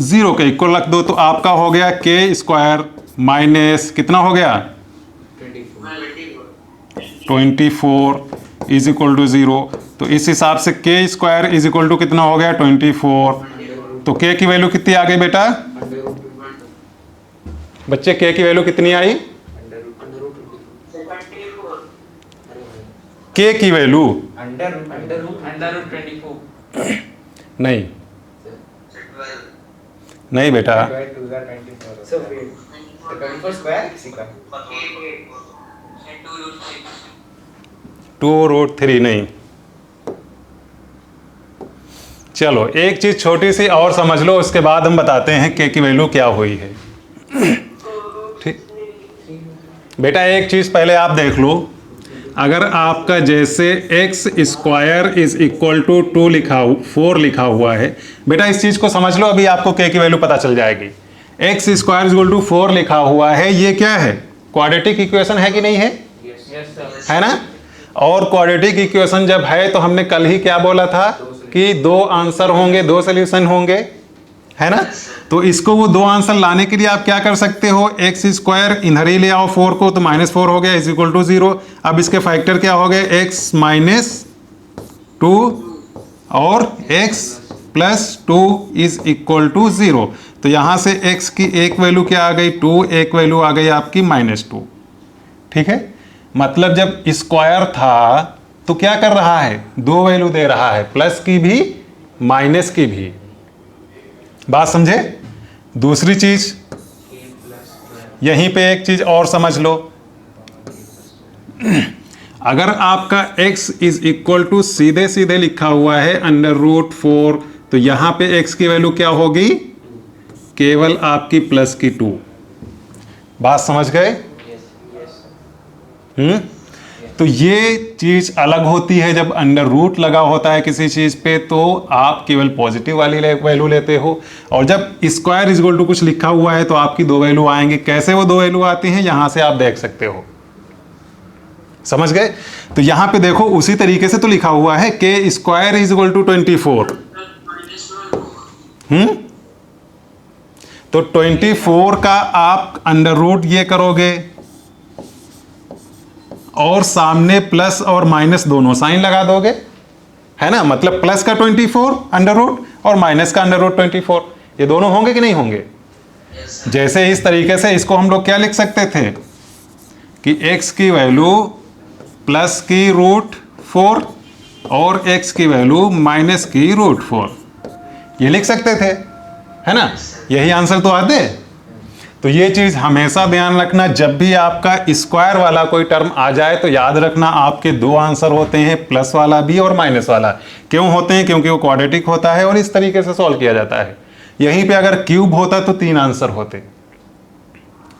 [SPEAKER 1] 0 के इक्वल रख दो, तो आपका हो गया k² माइनस कितना हो गया 24 = 0। तो इस हिसाब से k² = कितना हो गया 24। तो k की वैल्यू कितनी आ गई बेटा बच्चे, k की वैल्यू कितनी आई, k की वैल्यू नहीं नहीं बेटा, 2√3 नहीं। चलो एक चीज छोटी सी और समझ लो, उसके बाद हम बताते हैं k की वैल्यू क्या हुई है। ठीक, बेटा एक चीज पहले आप देख लो, अगर आपका जैसे x square is equal to 4 लिखा हुआ है, बेटा इस चीज को समझ लो, अभी आपको के की वैल्यू पता चल जाएगी। X square is equal to 4 लिखा हुआ है, ये क्या है, क्वाड्रेटिक इक्वेशन है कि नहीं है? है ना? और क्वाड्रेटिक इक्वेशन जब है तो हमने कल ही क्या बोला था कि 2 आंसर होंगे, 2 सोल्यूशन होंगे, है ना? तो इसको वो 2 आंसर लाने के लिए आप क्या कर सकते हो, एक्स स्क्वायर इधर ही ले आओ 4 को, तो -4 हो गया इज इक्वल टू 0। अब इसके फैक्टर क्या हो गए, एक्स -2 और x +2 इज इक्वल टू 0। तो यहां से x की एक वैल्यू क्या आ गई 2, एक वैल्यू आ गई आपकी -2। ठीक है, मतलब जब स्क्वायर था तो क्या कर रहा है, 2 वैल्यू दे रहा है, प्लस की भी माइनस की भी। बात समझे? दूसरी चीज यहीं पे एक चीज और समझ लो, अगर आपका x इज इक्वल टू सीधे सीधे लिखा हुआ है √4, तो यहां पे x की वैल्यू क्या होगी, केवल आपकी प्लस की 2। बात समझ गए? तो ये चीज अलग होती है, जब √ लगा होता है किसी चीज पे तो आप केवल पॉजिटिव वाली वैल्यू लेते हो, और जब स्क्वायर इज इक्वल टू कुछ लिखा हुआ है तो आपकी 2 वैल्यू आएंगे। कैसे वो 2 वैल्यू आती हैं, यहां से आप देख सकते हो। समझ गए? तो यहां पे देखो उसी तरीके से तो लिखा हुआ है के स्क्वायर इज इक्वल टू 24। तो 24 का आप √ ये करोगे और सामने प्लस और माइनस दोनों साइन लगा दोगे, है ना? मतलब प्लस का 24 √ और माइनस का √24, ये दोनों होंगे कि नहीं होंगे? जैसे इस तरीके से इसको हम लोग क्या लिख सकते थे कि x की वैल्यू प्लस की √4 और x की वैल्यू माइनस की √4, ये लिख सकते थे, है ना? यही आंसर तो आते। तो ये चीज हमेशा ध्यान रखना, जब भी आपका स्क्वायर वाला कोई टर्म आ जाए तो याद रखना आपके 2 आंसर होते हैं, प्लस वाला भी और माइनस वाला। क्यों होते हैं? क्योंकि वो क्वाड्रेटिक होता है और इस तरीके से सॉल्व किया जाता है। यहीं पे अगर क्यूब होता तो 3 आंसर होते।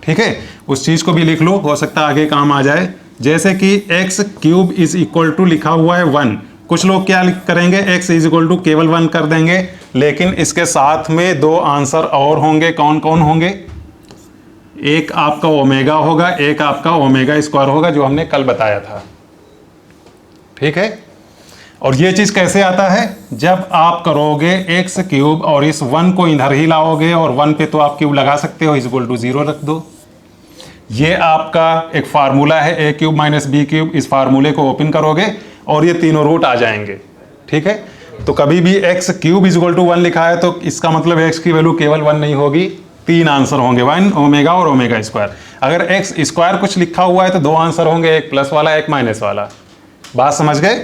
[SPEAKER 1] ठीक है, उस चीज को भी लिख लो, हो सकता है आगे काम आ जाए। जैसे कि x³ इज इक्वल टू लिखा हुआ है 1, कुछ लोग क्या करेंगे, x इज इक्वल टू केवल 1 कर देंगे, लेकिन इसके साथ में 2 आंसर और होंगे। कौन कौन होंगे? एक आपका ओमेगा होगा, एक आपका ओमेगा स्क्वायर होगा, जो हमने कल बताया था। ठीक है, और ये चीज कैसे आता है, जब आप करोगे x³ और इस 1 को इधर ही लाओगे और 1 पे तो आप क्यूब लगा सकते हो, इज इक्वल टू 0 रख दो। ये आपका एक फार्मूला है a³ - b³, इस फार्मूले को ओपन करोगे और ये तीनों रूट आ जाएंगे। ठीक है, तो कभी भी x³ इज इक्वल टू 1 लिखा है तो इसका मतलब x की वैल्यू केवल 1 नहीं होगी, 3 आंसर होंगे, 1 ओमेगा और ओमेगा स्क्वायर। अगर x स्क्वायर कुछ लिखा हुआ है तो 2 आंसर होंगे, एक प्लस वाला एक माइनस वाला। बात समझ गए?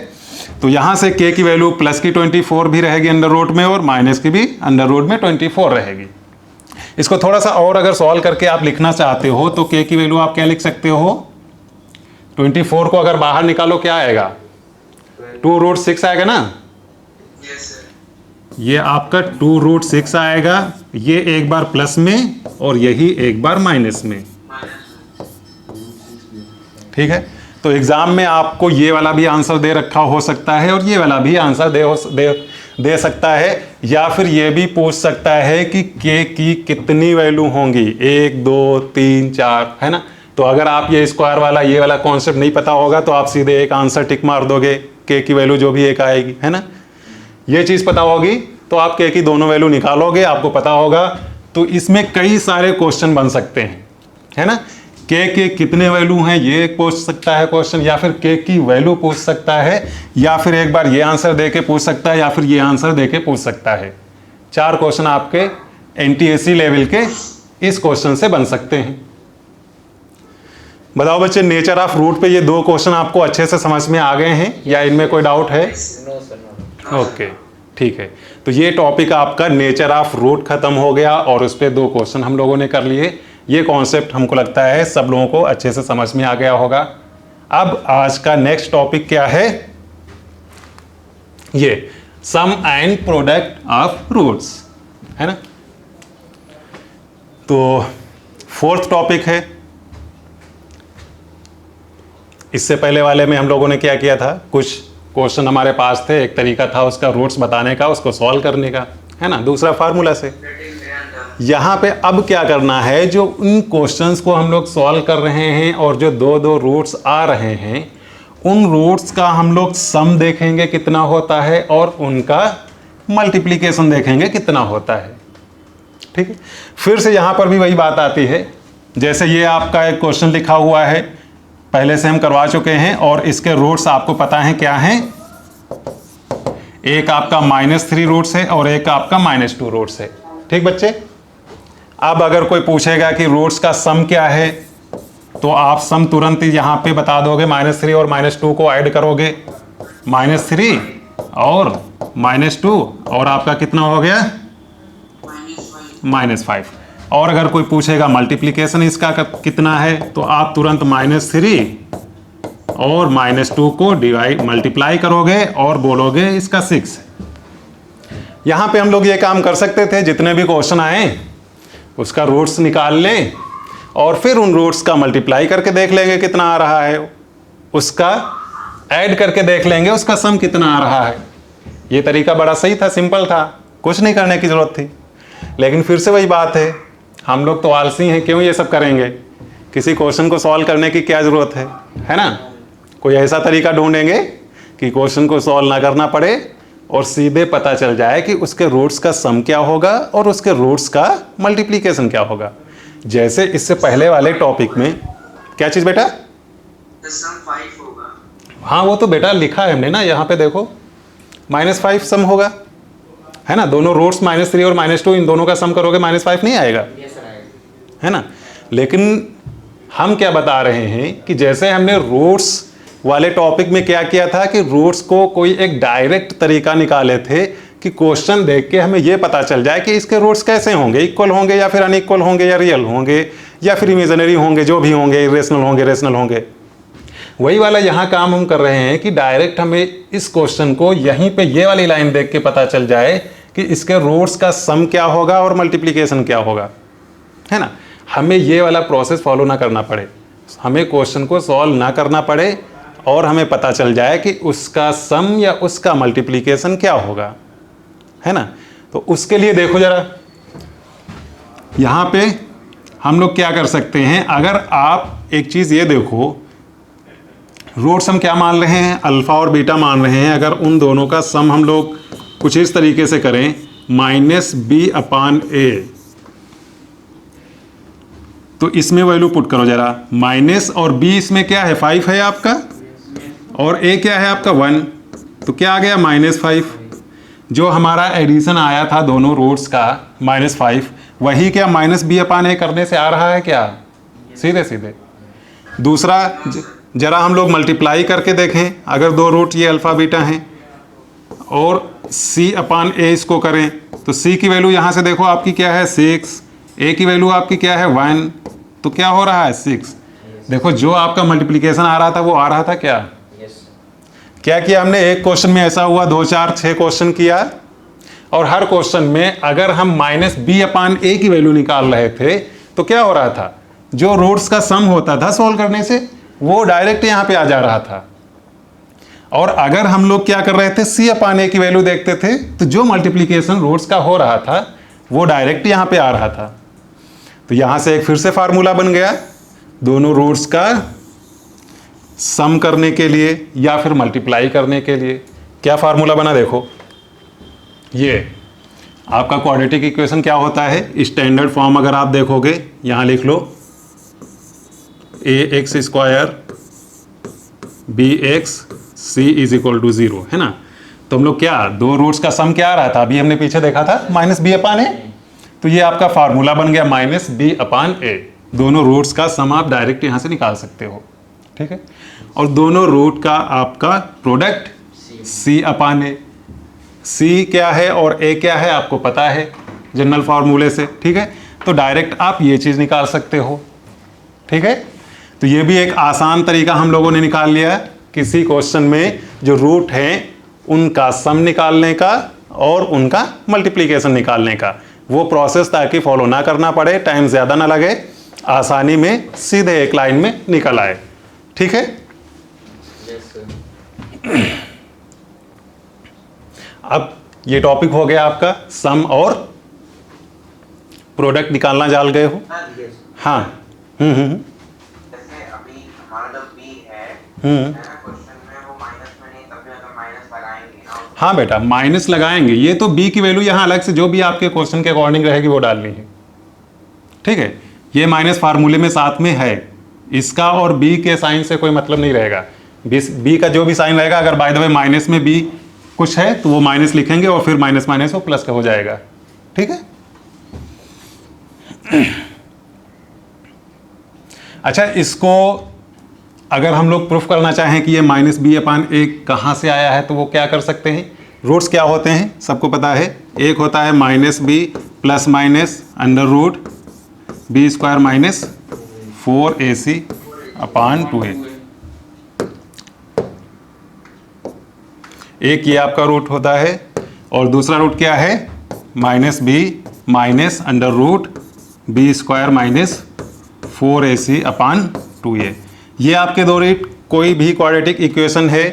[SPEAKER 1] तो यहां से k की वैल्यू प्लस की 24 भी रहेगी √ में और माइनस की भी √ में 24 रहेगी। इसको थोड़ा सा और अगर सॉल्व करके आप लिखना चाहते हो तो k की वैल्यू आप क्या लिख सकते हो, 24 को अगर बाहर निकालो क्या आएगा, 2√6 आएगा ना? ये आपका 2√6 आएगा, ये एक बार प्लस में और यही एक बार माइनस में। ठीक है, तो एग्जाम में आपको ये वाला भी आंसर दे रखा हो सकता है और ये वाला भी आंसर दे सकता है, या फिर ये भी पूछ सकता है कि k की कितनी वैल्यू होंगी, 1 2 3 4, है ना? तो अगर आप ये स्क्वायर वाला ये वाला कॉन्सेप्ट नहीं पता होगा तो आप सीधे एक आंसर टिक मार दोगे, k की वैल्यू जो भी एक आएगी, है ना? ये चीज पता होगी तो आप k की दोनों वैल्यू निकालोगे, आपको पता होगा। तो इसमें कई सारे क्वेश्चन बन सकते हैं, है ना? k के कितने वैल्यू हैं ये पूछ सकता है क्वेश्चन, या फिर k की वैल्यू पूछ सकता है, या फिर एक बार ये आंसर देके पूछ सकता है, या फिर ये आंसर देके पूछ सकता है। 4 क्वेश्चन आपके NTSC लेवल के इस क्वेश्चन से बन सकते हैं। बताओ बच्चे, नेचर ऑफ रूट पे ये 2 क्वेश्चन आपको अच्छे से समझ में आ गए हैं या इनमें कोई डाउट है? ओके, ठीक है। तो ये टॉपिक आपका नेचर ऑफ रूट खत्म हो गया और उस पर 2 क्वेश्चन हम लोगों ने कर लिए। ये कॉन्सेप्ट हमको लगता है सब लोगों को अच्छे से समझ में आ गया होगा। अब आज का नेक्स्ट टॉपिक क्या है, ये सम एंड प्रोडक्ट ऑफ रूट्स, है ना? तो 4th टॉपिक है इससे पहले वाले में हम लोगों ने क्या किया था, कुछ क्वेश्चन हमारे पास थे, एक तरीका था उसका रूट्स बताने का, उसको सॉल्व करने का, है ना, दूसरा फार्मूला से। यहाँ पे अब क्या करना है, जो उन क्वेश्चंस को हम लोग सॉल्व कर रहे हैं और जो दो दो रूट्स आ रहे हैं, उन रूट्स का हम लोग सम देखेंगे कितना होता है और उनका मल्टीप्लिकेशन देखेंगे कितना होता है। ठीक है, फिर से यहाँ पर भी वही बात आती है, जैसे ये आपका एक क्वेश्चन लिखा हुआ है, पहले से हम करवा चुके हैं और इसके रूट्स आपको पता है क्या हैं, एक आपका -3 रूट्स है और एक आपका -2 रूट्स है। ठीक बच्चे, अब अगर कोई पूछेगा कि रूट्स का सम क्या है, तो आप सम तुरंत ही यहाँ पे बता दोगे, -3 और -2 को ऐड करोगे, -3 और -2 और आपका कितना हो गया, -5। और अगर कोई पूछेगा मल्टीप्लिकेशन इसका कितना है, तो आप तुरंत -3 और -2 को मल्टीप्लाई करोगे और बोलोगे इसका 6। यहाँ पे हम लोग ये काम कर सकते थे, जितने भी क्वेश्चन आए उसका रूट्स निकाल लें और फिर उन रूट्स का मल्टीप्लाई करके देख लेंगे कितना आ रहा है, उसका ऐड करके देख लेंगे उसका सम कितना आ रहा है। ये तरीका बड़ा सही था, सिंपल था, कुछ नहीं करने की जरूरत थी। लेकिन फिर से वही बात है, हम लोग तो आलसी हैं, क्यों ये सब करेंगे, किसी क्वेश्चन को सॉल्व करने की क्या ज़रूरत है ना। कोई ऐसा तरीका ढूंढेंगे कि क्वेश्चन को सॉल्व ना करना पड़े और सीधे पता चल जाए कि उसके रूट्स का सम क्या होगा और उसके रूट्स का मल्टीप्लिकेशन क्या होगा। जैसे इससे पहले वाले टॉपिक में क्या चीज़ बेटा,
[SPEAKER 2] सम 5 होगा।
[SPEAKER 1] हाँ वो तो बेटा लिखा है हमने ना, यहाँ पे देखो -5 सम होगा, है ना, दोनों रूट्स -3 और -2 इन दोनों का सम करोगे -5 नहीं आएगा, है ना। लेकिन हम क्या बता रहे हैं कि जैसे हमने रूट्स वाले टॉपिक में क्या किया था कि रूट्स को कोई एक डायरेक्ट तरीका निकाले थे कि क्वेश्चन देख के हमें ये पता चल जाए कि इसके रूट्स कैसे होंगे, इक्वल होंगे या फिर अनइक्वल होंगे या रियल होंगे या फिर इमेजिनरी होंगे, जो भी होंगे, इरेशनल होंगे, रेशनल होंगे। वही वाला यहाँ काम हम कर रहे हैं कि डायरेक्ट हमें इस क्वेश्चन को यहीं पे ये वाली लाइन देख के पता चल जाए कि इसके रूट्स का सम क्या होगा और मल्टीप्लिकेशन क्या होगा, है ना। हमें ये वाला प्रोसेस फॉलो ना करना पड़े, हमें क्वेश्चन को सॉल्व ना करना पड़े और हमें पता चल जाए कि उसका सम या उसका मल्टीप्लिकेशन क्या होगा, है ना। तो उसके लिए देखो जरा, यहाँ पे हम लोग क्या कर सकते हैं, अगर आप एक चीज़ ये देखो, रूट्स हम क्या मान रहे हैं, अल्फ़ा और बीटा मान रहे हैं। अगर उन दोनों का सम हम लोग कुछ इस तरीके से करें, -b/a, तो इसमें वैल्यू पुट करो जरा, माइनस और b इसमें क्या है, 5 है आपका, और a क्या है आपका 1, तो क्या आ गया -5। जो हमारा एडिशन आया था दोनों रूट्स का -5, वही क्या -b/a करने से आ रहा है क्या, सीधे सीधे। दूसरा जरा हम लोग मल्टीप्लाई करके देखें, अगर दो रूट ये अल्फ़ा बीटा हैं और c/a इसको करें, तो c की वैल्यू यहाँ से देखो आपकी क्या है 6, a की वैल्यू आपकी क्या है 1, तो क्या हो रहा है 6। देखो जो आपका मल्टीप्लिकेशन आ रहा था वो आ रहा था क्या, क्या किया हमने, एक क्वेश्चन में ऐसा हुआ, 2 4 6 क्वेश्चन किया और हर क्वेश्चन में अगर हम -b/a की वैल्यू निकाल रहे थे तो क्या हो रहा था, जो रूट्स का सम होता था सॉल्व करने से वो डायरेक्ट यहाँ पे आ जा रहा था। और अगर हम लोग क्या कर रहे थे, c/a की वैल्यू देखते थे तो जो मल्टीप्लिकेशन रूट्स का हो रहा था वो डायरेक्ट यहाँ पे आ रहा था। तो यहाँ से एक फिर से फार्मूला बन गया, दोनों रूट्स का सम करने के लिए या फिर मल्टीप्लाई करने के लिए। क्या फार्मूला बना देखो, ये आपका क्वाड्रेटिक इक्वेशन क्या होता है, स्टैंडर्ड फॉर्म अगर आप देखोगे यहाँ लिख लो, ax² bx c = 0, है ना। तो हम लोग क्या, दो रूट्स का सम क्या आ रहा था, अभी हमने पीछे देखा था -b/a, तो ये आपका फार्मूला बन गया -b/a। दोनों रूट्स का सम आप डायरेक्ट यहाँ से निकाल सकते हो, ठीक है। और दोनों रूट का आपका प्रोडक्ट c/a, c क्या है और a क्या है आपको पता है जनरल फार्मूले से, ठीक है। तो डायरेक्ट आप ये चीज़ निकाल सकते हो, ठीक है। तो ये भी एक आसान तरीका हम लोगों ने निकाल लिया, किसी क्वेश्चन में जो रूट हैं उनका सम निकालने का और उनका मल्टीप्लिकेशन निकालने का। वो प्रोसेस ताकि फॉलो ना करना पड़े, टाइम ज़्यादा ना लगे, आसानी में सीधे एक लाइन में निकल आए, ठीक है। अब ये टॉपिक हो गया आपका सम और प्रोडक्ट निकालना जान गए हो। हाँ।
[SPEAKER 2] जैसे अभी हमारा जो बी है क्वेश्चन में वो माइनस में नहीं, तब भी अगर माइनस लगाएंगे ना।
[SPEAKER 1] हाँ बेटा, माइनस लगाएंगे। ये तो बी की वैल्यू यहाँ अलग से जो भी आपके क्वेश्चन के अकॉर्डिंग रहेगी वो डालनी है, ठीक है। ये माइनस फार्मूले में साथ में है, इसका और बी के साइन से कोई मतलब नहीं रहेगा। बी का जो भी साइन रहेगा, अगर बाय द वे माइनस में बी कुछ है तो वो माइनस लिखेंगे और फिर माइनस माइनस वो प्लस का हो जाएगा, ठीक है। अच्छा, इसको अगर हम लोग प्रूफ करना चाहें कि ये माइनस बी अपान ए कहाँ से आया है तो वो क्या कर सकते हैं। रूट्स क्या होते हैं सबको पता है। एक होता है minus b plus minus under root b square minus 4ac upon 2a। एक ये आपका रूट होता है और दूसरा रूट क्या है, minus b minus under root b square minus 4ac upon 2a। ये आपके दो रूट, कोई भी क्वाड्रेटिक इक्वेशन है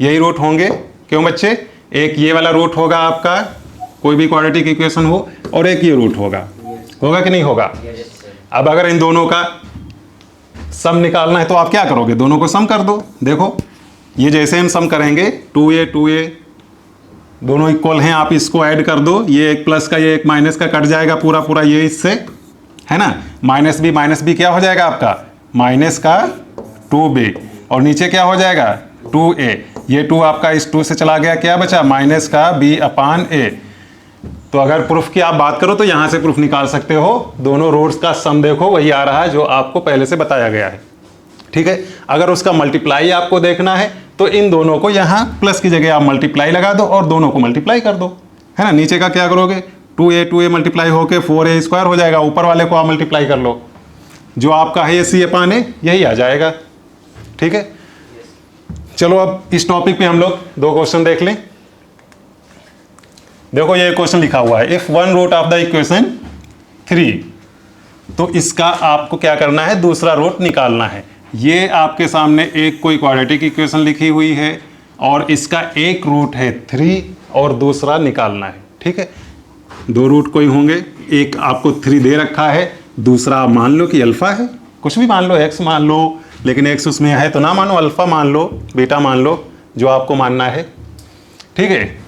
[SPEAKER 1] यही रूट होंगे। क्यों बच्चे, एक ये वाला रूट होगा आपका कोई भी क्वाड्रेटिक इक्वेशन हो, और एक ये रूट होगा। होगा कि नहीं होगा। अब अगर इन दोनों का सम निकालना है तो आप क्या करोगे, दोनों को सम कर दो। देखो ये जैसे हम सम करेंगे 2a दोनों इक्वल हैं, आप इसको ऐड कर दो, ये एक प्लस का ये एक माइनस का कट जाएगा पूरा पूरा ये इससे, है ना। माइनस बी क्या हो जाएगा आपका, माइनस का 2b और नीचे क्या हो जाएगा 2a। ये 2 आपका इस 2 से चला गया, क्या बचा माइनस का b अपान a। तो अगर प्रूफ की आप बात करो तो यहां से प्रूफ निकाल सकते हो। दोनों रूट्स का सम देखो वही आ रहा है जो आपको पहले से बताया गया है, ठीक है। अगर उसका मल्टीप्लाई आपको देखना है तो इन दोनों को यहाँ प्लस की जगह आप मल्टीप्लाई लगा दो और दोनों को मल्टीप्लाई कर दो, है ना। नीचे का क्या करोगे 2a मल्टीप्लाई होके 4a स्क्वायर हो जाएगा, ऊपर वाले को आप मल्टीप्लाई कर लो, जो आपका है c अपान a यही आ जाएगा, ठीक है। चलो अब इस टॉपिक पे हम लोग दो क्वेश्चन देख लें। देखो ये क्वेश्चन लिखा हुआ है, if one root of the equation 3, तो इसका आपको क्या करना है, दूसरा रूट निकालना है। ये आपके सामने एक कोई क्वाड्रेटिक इक्वेशन लिखी हुई है और इसका एक रूट है 3 और दूसरा निकालना है, ठीक है। दो रूट कोई होंगे, एक आपको 3 दे रखा है, दूसरा मान लो कि अल्फा है, कुछ भी मान लो, x मान लो, लेकिन x उसमें है तो ना मानो, अल्फा मान लो, बीटा मान लो, जो आपको मानना है, ठीक है।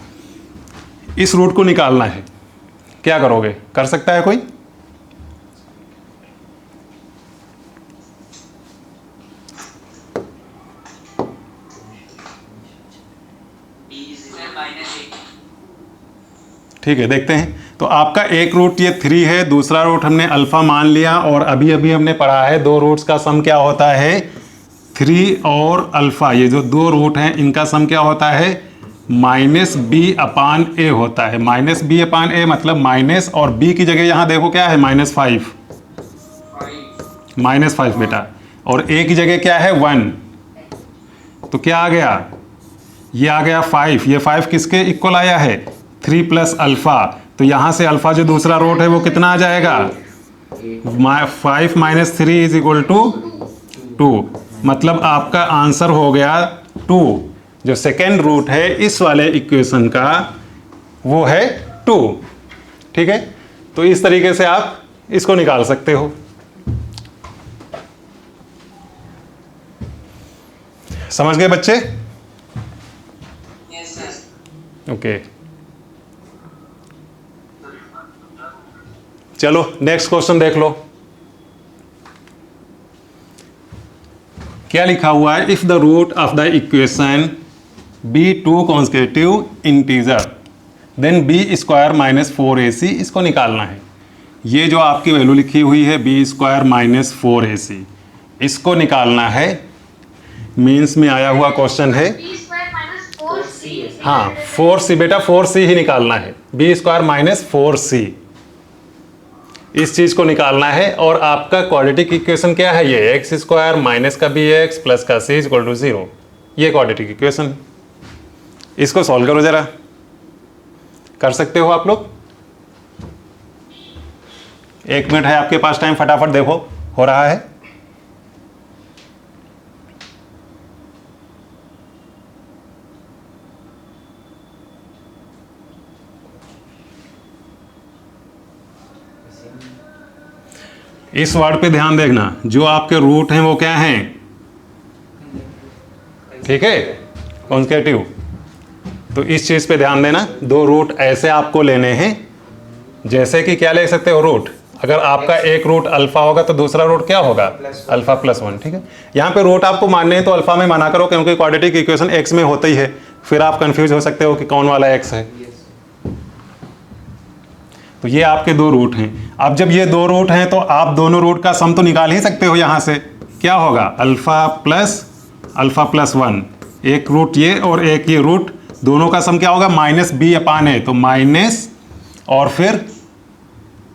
[SPEAKER 1] इस रूट को निकालना है, क्या करोगे, कर सकता है कोई। ठीक है, देखते हैं। तो आपका एक रूट ये 3 है, दूसरा रूट हमने अल्फा मान लिया, और अभी अभी हमने पढ़ा है दो रूट्स का सम क्या होता है, 3 और अल्फा। ये जो दो रूट हैं इनका सम क्या होता है, माइनस बी अपान ए होता है। माइनस बी अपान ए मतलब माइनस, और बी की जगह यहाँ देखो क्या है, -5 -5 बेटा, और ए की जगह क्या है 1, तो क्या आ गया, ये आ गया 5। ये 5 किसके इक्वल आया है, 3 प्लस अल्फा। तो यहाँ से अल्फा जो दूसरा रूट है वो कितना आ जाएगा, 5 - 3 इज इक्वल टू 2। मतलब आपका आंसर हो गया 2। जो सेकेंड रूट है इस वाले इक्वेशन का वो है 2, ठीक है। तो इस तरीके से आप इसको निकाल सकते हो। समझ गए बच्चे।
[SPEAKER 2] Yes sir.
[SPEAKER 1] ओके, चलो नेक्स्ट क्वेश्चन देख लो। क्या लिखा हुआ है, if the root of the equation be 2 consecutive integer then b square -4ac, इसको निकालना है। ये जो आपकी वैल्यू लिखी हुई है बी स्क्वायर -4ac, इसको निकालना है। मीन्स में आया हुआ क्वेश्चन है, हाँ 4c बेटा, 4c ही निकालना है, बी स्क्वायर -4c इस चीज को निकालना है। और आपका क्वाड्रेटिक इक्वेशन क्या है, ये एक्स स्क्वायर माइनस का बी एक्स प्लस का सी इक्वल टू 0, ये क्वाड्रेटिक इक्वेशन। इसको सॉल्व करो जरा, कर सकते हो आप लोग। 1 मिनट है आपके पास टाइम, फटाफट देखो हो रहा है। इस वर्ड पे ध्यान देखना, जो आपके रूट हैं वो क्या हैं, ठीक है, कॉन्सेक्यूटिव। तो इस चीज पे ध्यान देना, दो रूट ऐसे आपको लेने हैं, जैसे कि क्या ले सकते हो रूट, अगर आपका एक रूट अल्फा होगा तो दूसरा रूट क्या होगा, अल्फा प्लस 1, ठीक है। यहाँ पे रूट आपको मानने हैं तो अल्फा में माना करो, क्योंकि क्वाड्रेटिक इक्वेशन एक्स में होता ही है, फिर आप कंफ्यूज हो सकते हो कि कौन वाला एक्स है। तो ये आपके दो रूट हैं। अब जब ये दो रूट हैं तो आप दोनों रूट का सम तो निकाल ही सकते हो। यहाँ से क्या होगा, अल्फा प्लस 1, एक रूट ये और एक ये रूट, दोनों का सम क्या होगा, माइनस बी अपान ए, तो माइनस और फिर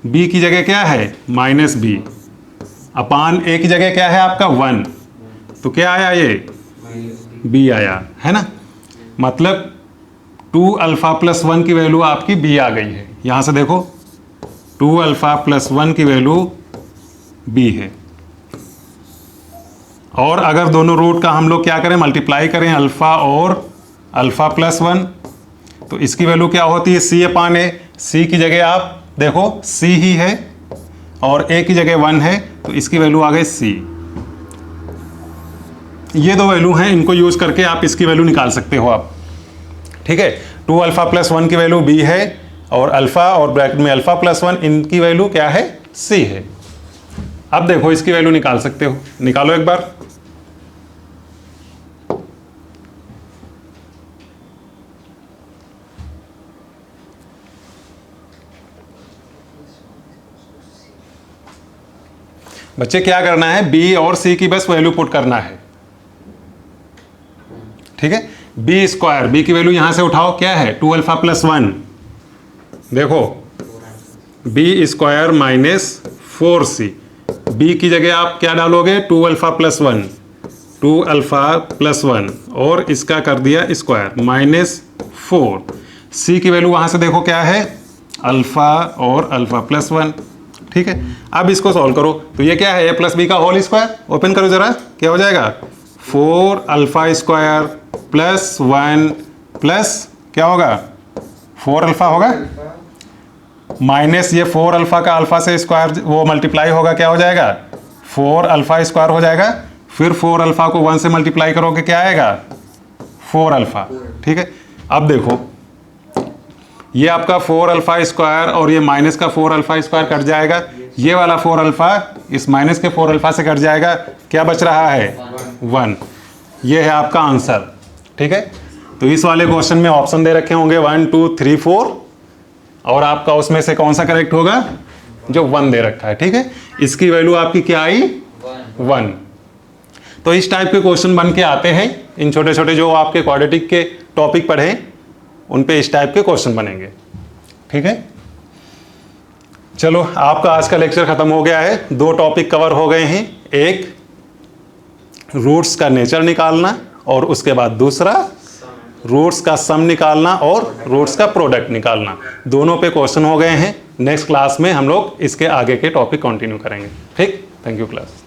[SPEAKER 1] b की जगह क्या है, माइनस बी, अपान a की जगह क्या है आपका 1, तो क्या आया ये b आया, है ना। मतलब 2 अल्फा प्लस 1 की वैल्यू आपकी b आ गई है। यहाँ से देखो 2 अल्फा प्लस 1 की वैल्यू b है। और अगर दोनों रूट का हम लोग क्या करें, मल्टीप्लाई करें अल्फा और अल्फा प्लस 1, तो इसकी वैल्यू क्या होती है, c अपान ए। c की जगह आप देखो c ही है और a की जगह 1 है, तो इसकी वैल्यू आ गई c। ये दो वैल्यू हैं, इनको यूज करके आप इसकी वैल्यू निकाल सकते हो आप, ठीक है। 2 अल्फा प्लस 1 की वैल्यू b है और अल्फा और ब्रैकेट में अल्फा प्लस 1, इनकी वैल्यू क्या है, c है। अब देखो इसकी वैल्यू निकाल सकते हो, निकालो एक बार। बच्चे क्या करना है, b और c की बस वैल्यू पुट करना है, ठीक है। b स्क्वायर, b की वैल्यू यहां से उठाओ, क्या है 2 अल्फा प्लस 1, देखो b square minus 4c, b की जगह आप क्या डालोगे, 2 अल्फा प्लस 1, 2 अल्फा प्लस 1 और इसका कर दिया स्क्वायर माइनस 4, c की वैल्यू वहां से देखो क्या है, अल्फा और अल्फा प्लस 1, ठीक है। अब इसको सॉल्व करो, तो ये क्या है, a प्लस बी का होल स्क्वायर, ओपन करो जरा, क्या हो जाएगा, 4 अल्फा स्क्वायर प्लस 1 प्लस क्या होगा, 4 अल्फा होगा, माइनस ये 4 अल्फा का अल्फा से स्क्वायर वो मल्टीप्लाई होगा, क्या हो जाएगा, 4 अल्फा स्क्वायर हो जाएगा, फिर 4 अल्फा को 1 से मल्टीप्लाई करोगे क्या आएगा, 4 अल्फा, ठीक है। अब देखो ये आपका 4 अल्फा स्क्वायर और ये माइनस का 4 अल्फा स्क्वायर कट जाएगा, ये वाला 4 अल्फा इस माइनस के 4 अल्फा से कट जाएगा, क्या बच रहा है 1, ये है आपका आंसर, ठीक है। तो इस वाले क्वेश्चन में ऑप्शन दे रखे होंगे 1 2 3 4 और आपका उसमें से कौन सा करेक्ट होगा, जो 1 दे रखा है, ठीक है। इसकी वैल्यू आपकी क्या आई, 1। तो इस टाइप के क्वेश्चन बन के आते हैं, इन छोटे छोटे जो आपके क्वाड्रेटिक के टॉपिक पढ़े उन पे इस टाइप के क्वेश्चन बनेंगे, ठीक है। चलो आपका आज का लेक्चर खत्म हो गया है, दो टॉपिक कवर हो गए हैं, एक रूट्स का नेचर निकालना और उसके बाद दूसरा रूट्स का सम निकालना और रूट्स का प्रोडक्ट निकालना, दोनों पे क्वेश्चन हो गए हैं। नेक्स्ट क्लास में हम लोग इसके आगे के टॉपिक कंटिन्यू करेंगे, ठीक। Thank you class.